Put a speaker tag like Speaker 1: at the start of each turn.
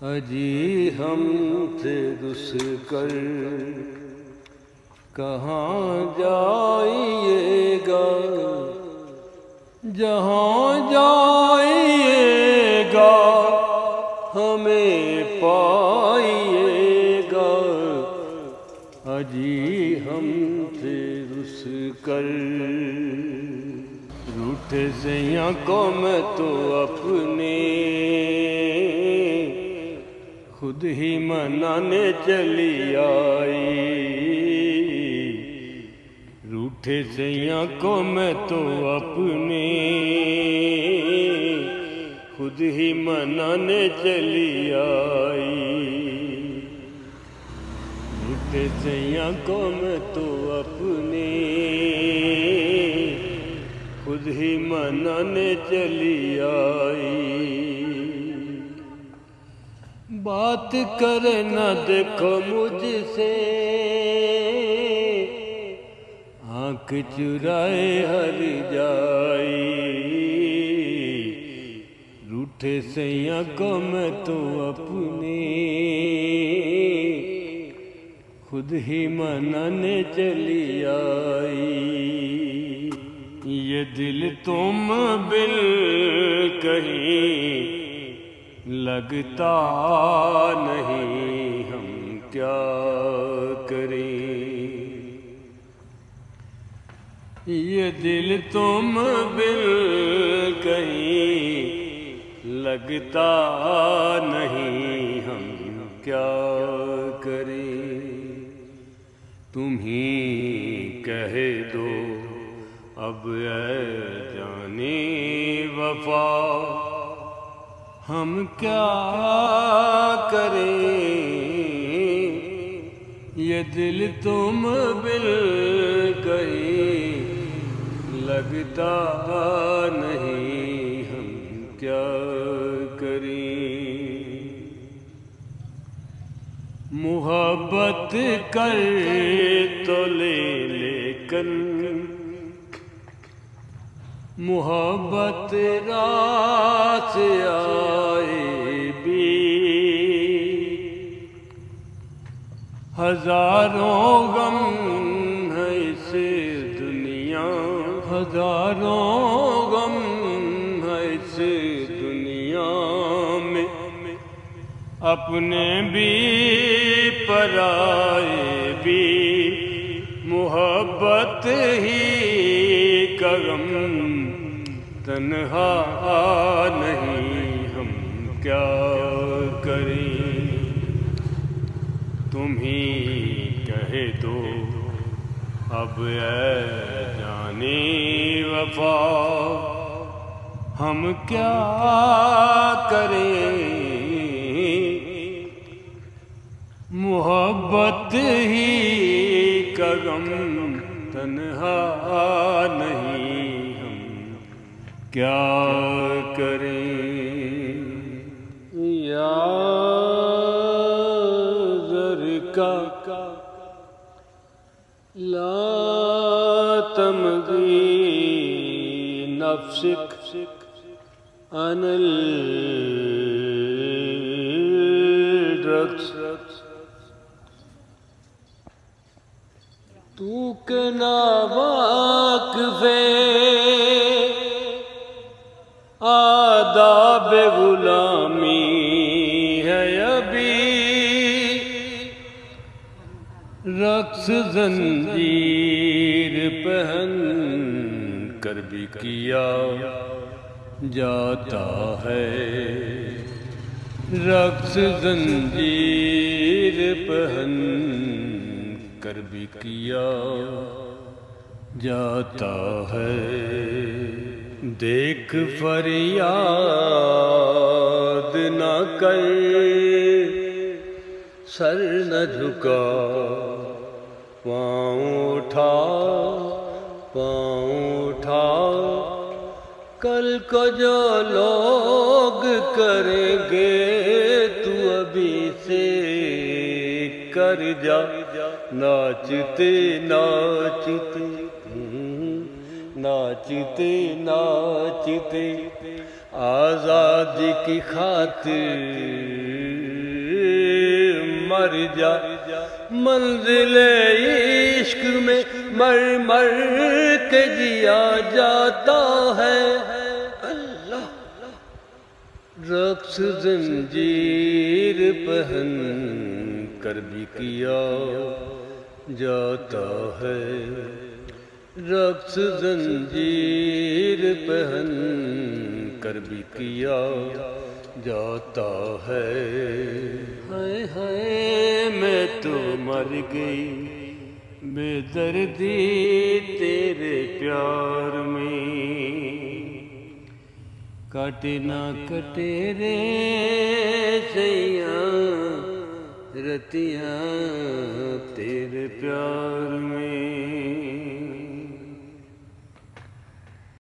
Speaker 1: اجی ہم سے رس کر کہاں جائیے گا، جہاں جائیے گا ہمیں پائیے گا۔ اجی ہم سے رس کر روٹھے سیاں کو میں تو اپنے خود ہی منانے چلی آئی۔ روٹھے سیاں کو میں تو اپنے خود ہی منانے چلی آئی۔ روٹھے سیاں کو میں تو اپنے خود ہی منانے چلی آئی۔ بات کرے نہ دیکھو مجھ سے، آنکھ چرائے ہر جائی۔ روٹھے سیاں کو میں تو اپنے خود ہی منانے چلی آئی۔ یہ دل تم بل کہیں لگتا نہیں، ہم کیا کریں۔ یہ دل تم بل کہیں لگتا نہیں، ہم کیا کریں۔ تم ہی کہہ دو اب اے جانے وفا، ہم کیا کریں۔ یہ دل تم بل کہیں لگتا نہیں، ہم کیا کریں۔ محبت کر تو لے لیکن محبت راس آئے بھی۔ ہزاروں غم ہے اس دنیا، ہزاروں غم ہے اس دنیا میں، اپنے بھی پرائے بھی۔ محبت ہی کا غم تنہا نہیں، ہم کیا کریں۔ تم ہی کہہ دو اب اے جانے وفا، ہم کیا کریں۔ محبت ہی کا غم تنہا نہیں، ہم کیا کریں۔ یا زرکا لا تمضی نفسک عن الرقص، تو کہ ناواقف آداب غلامی ہے ابھی۔ رقص زنجیر پہن کر بھی کیا جاتا ہے، رقص زنجیر پہن کر بھی کیا جاتا ہے۔ دیکھ فریاد نہ کر، سر نہ جھکا، پاؤں اٹھا پاؤں اٹھا۔ کل کو جو لوگ کریں گے تو ابھی سے کر جا۔ ناچتے ناچتے ناچتے ناچتے آزادی کی خاطر مر جا منزل عشق میں مر مر کے جیا جاتا ہے اللہ رقص زنجیر پہن کر بھی کیا جاتا ہے رقص زنجیر پہن کر بھی کیا جاتا ہے ہائے ہائے میں تو مر گئی بے دردی تیرے پیار میں کاٹے نہ کٹے رے سیاں رتیاں تیرے پیار میں